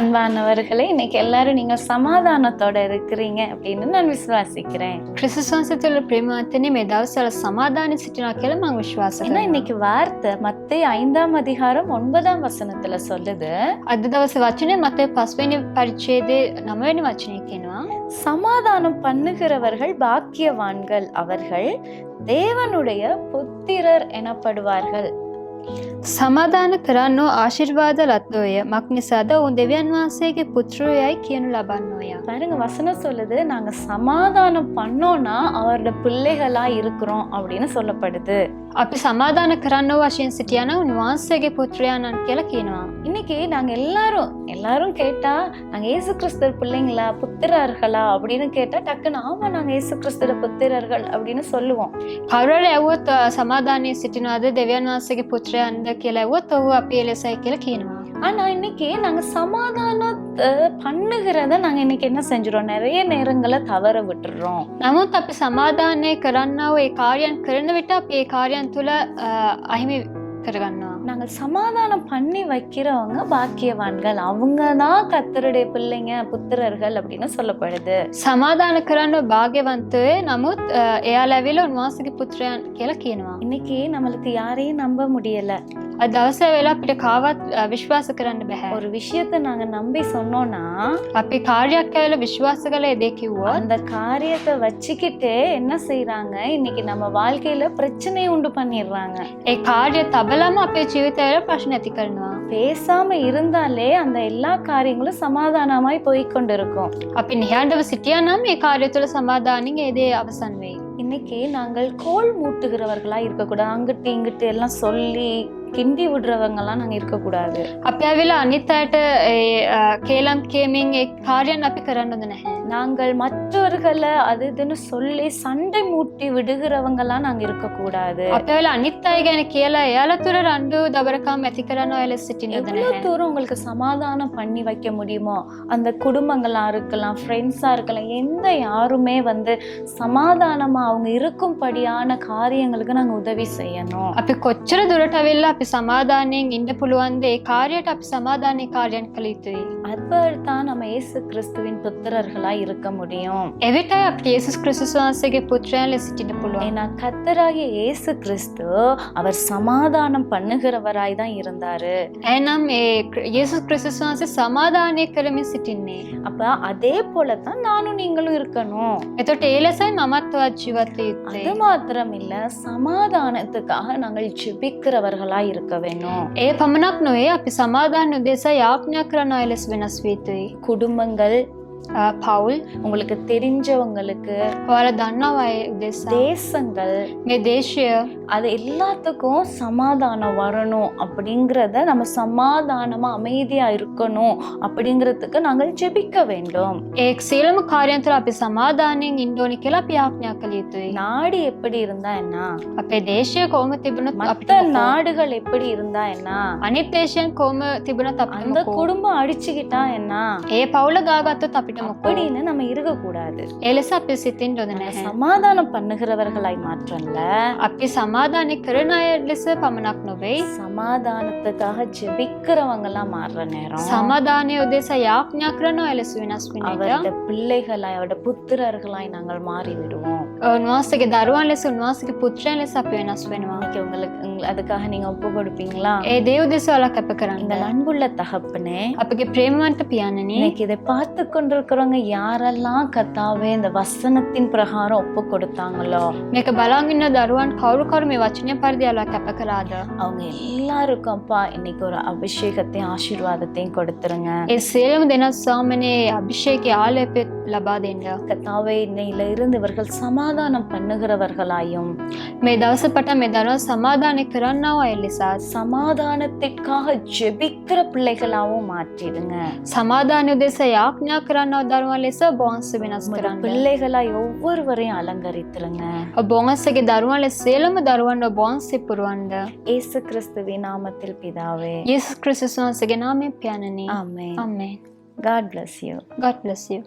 அன்பானவர்களே, இன்னைக்கு எல்லாரும் நீங்க சமாதானத்தோட இருக்கிறீங்க அப்படின்னு நான் விசுவாசிக்கிறேன். ක්‍රිස්තුස් වහන්සේ තුළ ප්‍රේමවත්වනේ මේ දවස්වල සමාදානයේ සිටිනවා කියලා මම විශ්වාස ஏன்னா කරනවා. இன்னைக்கு வார்த்தை மத்தேயு 5ஆம் அதிகாரம் 9ஆம் வசனத்துல சொல்லுது, අද දවසේ වචනේ මතේ 5 වෙනි පරිච්ඡේදයේ 9 වෙනි වචනේ කියනවා. சமாதானம் பண்ணுகிறவர்கள் பாக்கியவான்கள், அவர்கள் தேவனுடைய புத்திரர் எனப்படுவார்கள். සමාදාන කරන්නෝ ආශිර්වාද ලද්දෝය. මක් නිසාද ඔවුන් දෙවියන් වහන්සේගේ පුත්‍රයයි කියනු ලබන්නෝය. பாருங்க, வசனம் சொல்லுது நாங்க சமாதானம் பண்ணோம்னா அவரோட பிள்ளைகளா இருக்கிறோம் அப்படின்னு சொல்லப்படுது. අපි සමාදාන කරන්නෝ වශයෙන් සිටියන උන්වහන්සේගේ පුත්‍රයාණන් කියලා කියනවා. இன்னைக்கு நாங்க எல்லாரும் கேட்டா நாங்க இயேசு கிறிஸ்து பிள்ளைங்களா, புத்திரர்களா அப்படின்னு கேட்டா டக்குன்னு ஆமா நாங்க இயேசு கிறிஸ்து புத்திரர்கள் அப்படின்னு சொல்லுவோம். කවුරුහරි ඇහුවොත් සමාදානයේ සිටිනවද දෙවියන් වහන්සේගේ පුත්‍රයන්ද කියලා ඇහුවොත් ඔහු අපි එලෙසයි කියලා කියනවා. ஆனா இன்னைக்கு நாங்க சமாதானத்தை பண்ணுகிறத நாங்க இன்னைக்கு என்ன செஞ்சிரோம், நிறைய நேரங்களை தவற விட்டுறோம். නමුත් අපි සමාදානය කරන්නා වූ ඒ කාර්යයන් කරන විට අපි ඒ කාර්යයන් තුළ අහිමි කරගන්නවා. நாங்க சமாதானம் பண்ணி வைக்கிறவங்க பாக்கியவான்கள், அவங்க தான் கர்த்தருடைய பிள்ளைங்க, புத்திரர்கள் அப்படின்னு சொல்லப்படுது. සමාදාන කරන්න භාග්‍යවන්තය නමුත් එයාලා ඇවිල්ලා උන්වහන්සේගේ පුත්‍රයන් කියලා කියනවා. இன்னைக்கு நம்மளுக்கு யாரையும் நம்ப முடியல. අද දවසේ වෙලා අපිට කාවත් විශ්වාස කරන්න බෑ. ஒரு விஷயத்தை நாங்க நம்பி சொன்னோம்னா අපි කාර්යයක් කියලා විශ්වාස කළේ දේ කිව්වොත් அந்த காரியத்தை வச்சுக்கிட்டே என்ன செய்யறாங்க, இன்னைக்கு நம்ம வாழ்க்கையில பிரச்சனையை உண்டு பண்ணிடுறாங்க. ඒ කාර්ය තබලම අපේ ජීවිතවල ප්‍රශ්න ඇති කරනවා. பேசாம இருந்தாலே அந்த எல்லா காரியங்களும் சமாதானமாய் போய்கொண்டிருக்கும். අපි නිහඬව සිටියා නම් ඒ කාර්ය තුළ සමාදානින් ඒ දේ අවසන් වෙයි. இன்னைக்கு நாங்கள் கோல் மூட்டுகிறவர்களா இருக்கக்கூடாது. அங்கிட்டு இங்கிட்டு எல்லாம் சொல்லி கிண்டி விடுறவங்கலாம் நாங்க இருக்கக்கூடாது. අපි ඇවිල්ලා අනිත් අයට කේලම් කියමින් ඒ කාර්යයන් අපි කරන්න හොඳ නැහැ. நாங்கள் மற்றவர்களை அது இதுன்னு சொல்லி சண்டை மூட்டி விடுகிறவங்கலாம் நாங்க இருக்கக்கூடாது. අපි ඇවිල්ලා අනිත් අය ගැන කියලා එයාලා තුළ රණ්ඩු දබරකම් ඇති කරන ඔය ලෙස සිටින්න හොඳ எவ்வளவு නැහැ. தூரம் உங்களுக்கு சமாதானம் பண்ணி வைக்க முடியுமோ, அந்த குடும்பங்களா இருக்கலாம், ஃப்ரெண்ட்ஸா இருக்கலாம், எந்த யாருமே சமாதானமா அவங்க இருக்கும்படியான காரியங்களுக்கு நாங்க உதவி செய்யணும். අපි කොච්චර දුරට ඇවිල්ලා අපි සමාදානයෙන් ඉන්න පුළුවන්ද ඒ කාර්යයට අපි සමාදානයේ කාර්යයන් කළ යුතුයි. அப்பதான் நம்ம இயேசு கிறிஸ்துவின் புத்திரர்களா இருக்க முடியும். එවිටයි අපිට යේසුස් ක්‍රිස්තුස් වහන්සේගේ පුත්‍රයන් ලෙස සිටින්න පුළුවන්. ஏன்னா கர்த்தராகிய இயேசு கிறிஸ்து அவர் சமாதானம் பண்ணுகிறவராய் தான் இருந்தாரு. එහෙනම් ඒ යේසුස් ක්‍රිස්තුස් වහන්සේ සමාදානය කරමින් සිටින්නේ. அப்ப அதே போலதான் நானும் நீங்களும் இருக்கணும். එතකොට ඒ ලෙසයි මමත් ඔයත් ජීවත් වෙ அது மாத்திரம் இல்ல, சமாதானத்துக்காக நாங்கள் ஜெபிக்கிறவர்களா இருக்க வேணும். ඒ පමණක් නොවේ අපි සමාදාන උදෙසා යාඥා කරන අය ලෙස වෙනස් විය යුතුයි. குடும்பங்கள், පවුල් உங்களுக்கு தெரிஞ்சவங்களுக்கு, ඔයාලා දන්නවා අය උදෙසා தேசங்கள், මේ දේශය அது எல்லாத்துக்கும் சமாதானம் வரணும் அப்படிங்கிறத, நம்ம சமாதானமா அமைதியா இருக்கணும் அப்படிங்கிறதுக்கு நாங்கள் ஜெபிக்க வேண்டும். ඒ සියලුම කාර්යයන් තුළ අපි සමාදානයෙන් ඉන්න ඕනි කියලා අපි යාඥා කළ යුතුයි. நாடு எப்படி இருந்தா என்ன, අපේ දේශය කොහොම තිබුණත් மற்ற අපිට මොකෝ? நாடுகள் எப்படி இருந்தா என்ன, අනිත් දේශයන් කොහොම තිබුණත් අපිට அந்த මොකෝ? குடும்பம் அடிச்சுக்கிட்டா என்ன ඒ පවුල ගාගත්තොත් අපිට මොකෝ? அப்படின்னு நம்ம இருக்க கூடாது. ඒ ලෙස අපි සිතින්න හොඳ නැහැ. சமாதானம் பண்ணுகிறவர்களாய் மாற்றம்ல, අපි සමාදානය කරන අය ලෙස පමණක් නොවේ, சமாதானத்துக்காக ஜெபிக்கிறவங்களா மாறுற நேரம், සමාදානය උදෙසා යාඥා කරන අය ලෙස වෙනස් වෙන එක. அவருடைய பிள்ளைகளாய், அவருடைய புத்திரர்களாய் நாங்கள் மாறி விடுவோம். උන්වහන්සේගේ දරුවන් ලෙස උන්වහන්සේගේ පුත්‍රයන් ලෙස අපි වෙනස් වෙනවා. இன்னைக்கு அதுக்காக நீங்க ஒப்பு கொடுப்பீங்களா? ඒ දේ උදෙසා ඔයාලා කැප කරන්න. இந்த அன்புள்ள தகப்பனே, අපගේ ප්‍රේමවන්ත පියාණනි, இன்னைக்கு இதை பார்த்து கொண்டிருக்கிறவங்க யாரெல்லாம் கர்த்தாவே இந்த வசனத்தின் பிரகாரம் ஒப்பு கொடுத்தாங்களோ, මේක බලන් ඉන්න දරුවන් කවුරු මේ වචනය පරිදි ඔයාලා කැප කරාද? அவங்க எல்லாருக்கும் அப்பா இன்னைக்கு ஒரு அபிஷேகத்தையும் ஆசீர்வாதத்தையும் கொடுத்துருங்க. ඒ සියලුම දෙනා සාමනේ අභිෂේකයේ ආලේපය ලබා දෙන්න. கர்த்தாவே, இன்னையில இருந்து இவர்கள் சமாதானம் பண்ணுகிறவர்களாயும், මේ දවස පටන් මේ දරුවන් සමාදානය කරන්නා වූ අය ලෙස சமாதானத்திற்காக ஜெபிக்கிற பிள்ளைகளாவும் மாற்றிடுங்க. සමාදානය උදෙසා යාඥා කරන්නා වූ දරුවන් ලෙස ඔබ වහන්සේ වෙනස් உங்க කරන්න. பிள்ளைகளாய் ஒவ்வொருவரையும் அலங்கரித்துருங்க. ඔබ වහන්සේගේ දරුවන් ලෙස සියලුම දරුවන් ඔබ වහන්සේ පුරවන්න. இயேசு கிறிஸ்துவின் நாமத்தில் பிதாவே, යේසුස් ක්‍රිස්තුස් වහන්සේගේ නාමයෙන් පියාණනි. ஆமென். ආමේන්. God bless you. God bless you.